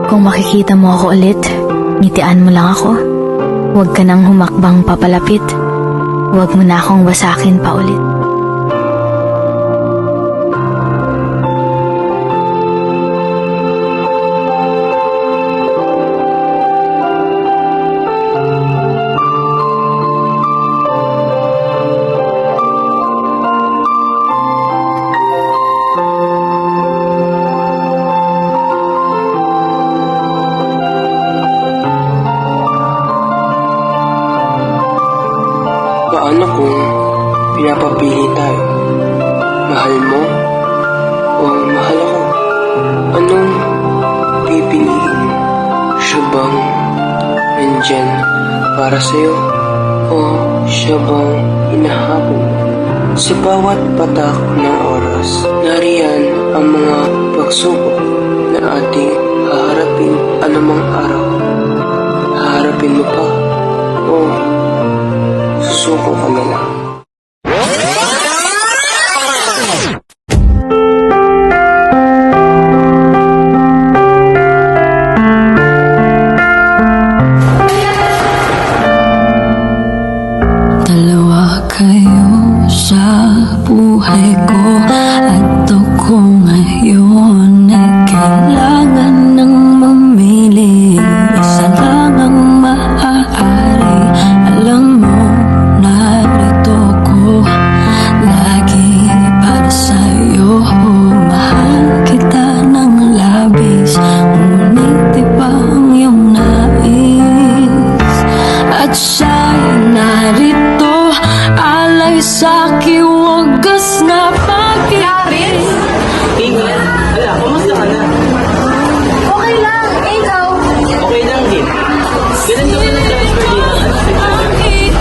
Kung makikita mo ako ulit, ngitian mo lang ako. Huwag ka nang humakbang papalapit. Huwag mo na akong wasakin pa ulit. Paano kung pinapapili tayo? Mahal mo o mahal ako? Anong pipiliin? Siya bang nandyan para sa'yo o siya bang hinahabol mo? Sa bawat patak ng oras, nariyan ang mga pagsubok na ating haharapin anumang araw. Haharapin mo pa o susuko ka na lang. Dalawa kayo sa buhay ko at ako ngayon ay kailangan ng mamili. Isa lang ang maaari. Alam mo, narito ko lagi para sa'yo. Mahal kita ng labis, ngunit iba ang iyong nais. At siya'y narito, alay sa'ki, wagas na pag-ibig. Ingrid, ala, kumusta ka na? Okay lang, ikaw. Okay lang din. Ganun daw yung transfer dito.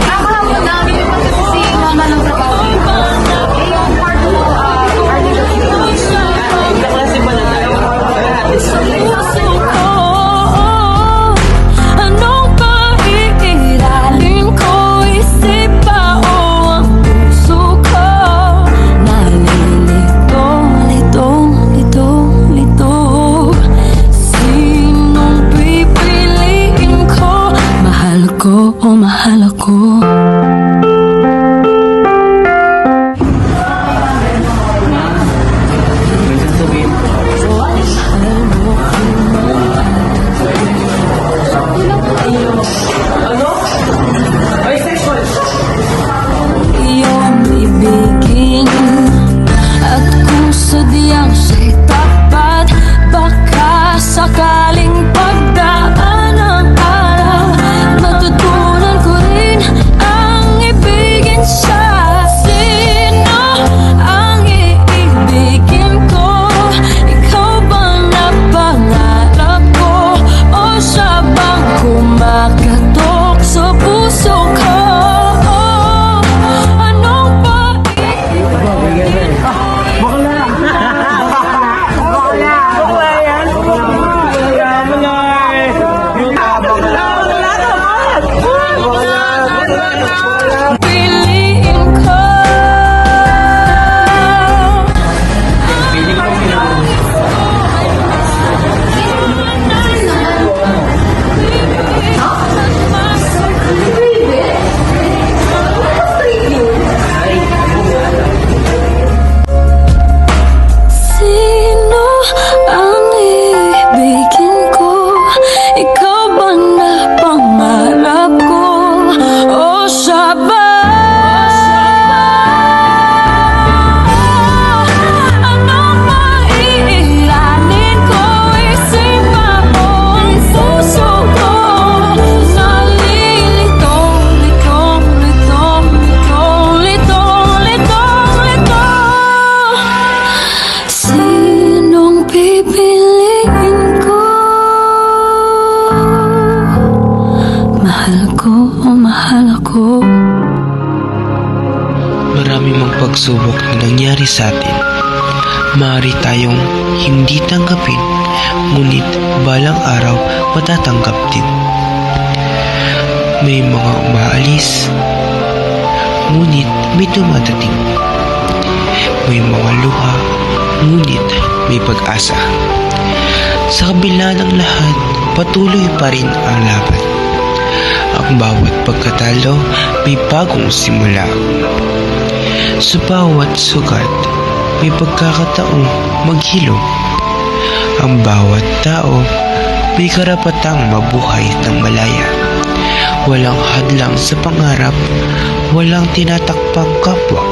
Ako lang po namin yung kasi mama ng trabaho. Eh, yung part mo, Nagkaklase pa na tayo. Kaya atis. Anong pag-iiralin ko, isip pa o ang puso ko? Nalilito, lito, lito, lito. Sinong pipiliin ko? Mahal ko o mahal ako? May sasabihin ko. Ano? Ay, sexual! Iyong ibigin. At kung sadyang siya'y tapat, baka sakaling pagdaan ang araw, matutunan ko rin ang ibigin siya. Sino ang iibigin ko? Ikaw bang napangarap ko? O siya bang kumakatok sa puso ko? Anong piliin ko? Sino ang ibigin ko? Ikaw ba na pangarap ko? O siya ba? Anong maiiranin ko? Isip pa o ang puso ko? Nalilito, lito, lito, lito, lito, lito, lito. Sinong pipiliin ko? Mahal ko o mahal ako? Marami mang pagsubok na nangyari sa atin. Maaari tayong hindi tanggapin, ngunit balang araw matatanggap din. May mga umaalis, ngunit may dumadating. May mga luha, ngunit may pag-asa. Sa kabila ng lahat, patuloy pa rin ang laban. Ang bawat pagkatalo may bagong simula. Sa bawat sugat, may pagkakataong maghilom. Ang bawat tao may karapatang mabuhay ng malaya. Walang hadlang sa pangarap, walang tinatakpang kapwa.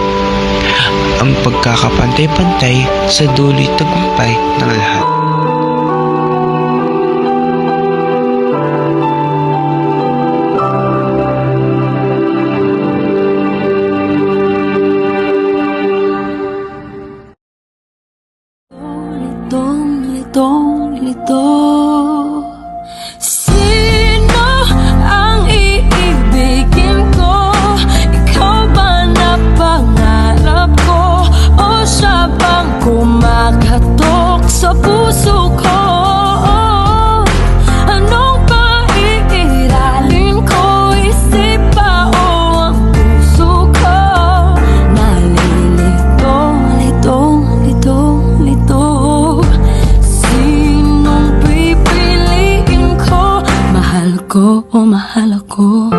Ang pagkakapantay-pantay sa dulo'y tagumpay ng lahat. Litong-lito, sino ang iibigin ko? Ikaw ba na pangarap ko? O siya bang kumakatok sa puso ko? Anong paiiralin ko? Isip ba o ang puso ko? Nalilito, litong-lito, sinong pipiliin ko? Mahal ko o mahal ako?